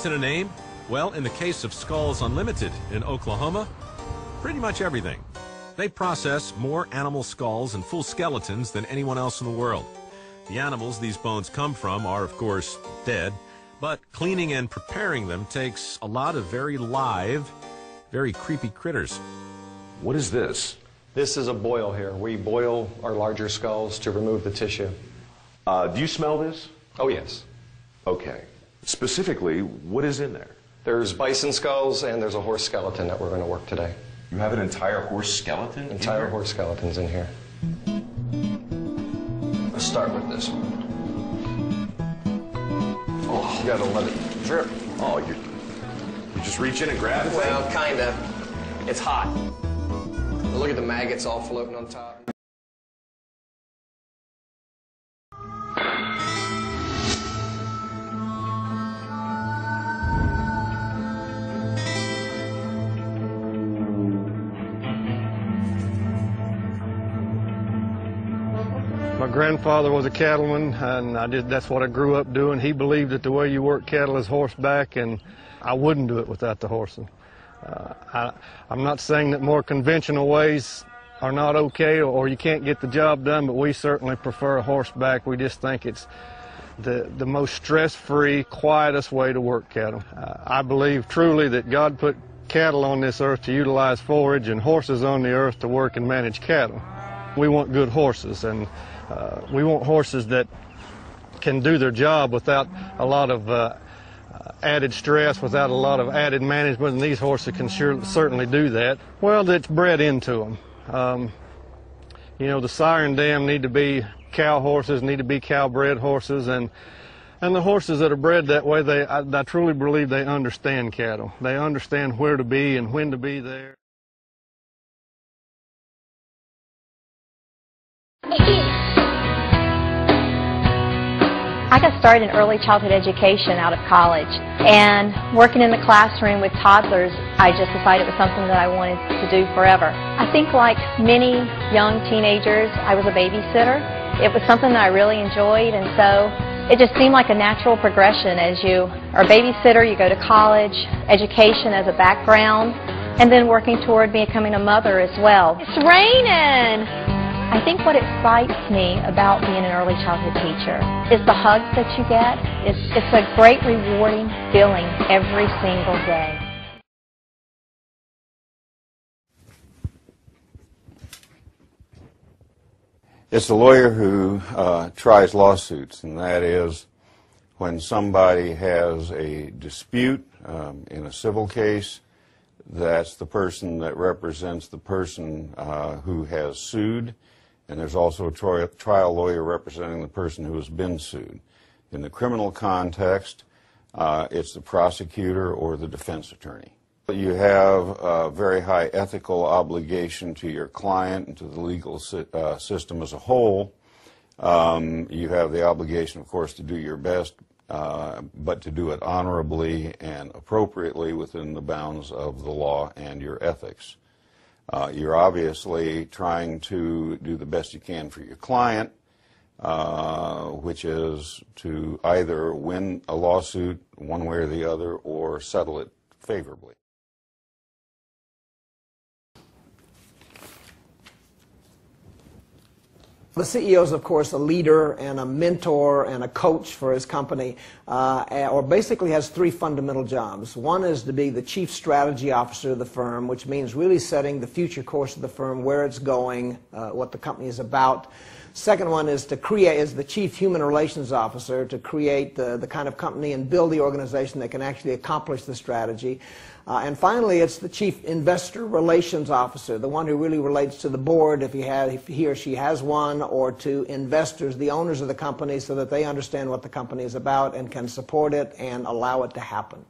What's in a name? Well, in the case of Skulls Unlimited in Oklahoma, pretty much everything. They process more animal skulls and full skeletons than anyone else in the world. The animals these bones come from are, of course, dead, but cleaning and preparing them takes a lot of very live, very creepy critters. What is this? This is a boil here. We boil our larger skulls to remove the tissue. Do you smell this? Oh, yes. Okay. Specifically, what is in there? There's bison skulls and there's a horse skeleton that we're going to work today. You have an entire horse skeleton? Entire horse skeletons in here. Let's start with this one. Oh, you gotta let it drip. Oh, you just reach in and grab the thing? Well, kinda. It's hot. Look at the maggots all floating on top. My grandfather was a cattleman, and that's what I grew up doing. He believed that the way you work cattle is horseback, and I wouldn't do it without the horses. I'm not saying that more conventional ways are not okay or you can't get the job done, but we certainly prefer a horseback. We just think it's the most stress-free, quietest way to work cattle. I believe truly that God put cattle on this earth to utilize forage and horses on the earth to work and manage cattle. We want good horses, and we want horses that can do their job without a lot of added stress, without a lot of added management, and these horses can certainly do that. Well, it's bred into them. You know, the siren dam need to be cow horses, need to be cow-bred horses, and the horses that are bred that way, I truly believe they understand cattle. They understand where to be and when to be there. I got started in early childhood education out of college, and working in the classroom with toddlers, I just decided it was something that I wanted to do forever. I think like many young teenagers, I was a babysitter. It was something that I really enjoyed, and so it just seemed like a natural progression. As you are a babysitter, you go to college, education as a background, and then working toward becoming a mother as well. It's raining! I think what excites me about being an early childhood teacher is the hugs that you get. It's a great rewarding feeling every single day. It's the lawyer who tries lawsuits, and that is when somebody has a dispute in a civil case, that's the person that represents the person who has sued. And there's also a trial lawyer representing the person who has been sued. In the criminal context, it's the prosecutor or the defense attorney. You have a very high ethical obligation to your client and to the legal system as a whole. You have the obligation, of course, to do your best, but to do it honorably and appropriately within the bounds of the law and your ethics. You're obviously trying to do the best you can for your client, which is to either win a lawsuit one way or the other or settle it favorably. The CEO is, of course, a leader and a mentor and a coach for his company, or basically has three fundamental jobs. One is to be the chief strategy officer of the firm, which means really setting the future course of the firm, where it's going, what the company is about. Second one is the chief human relations officer, to create the kind of company and build the organization that can actually accomplish the strategy. And finally, it's the chief investor relations officer, the one who really relates to the board, if he or she has one, or to investors, the owners of the company, so that they understand what the company is about and can support it and allow it to happen.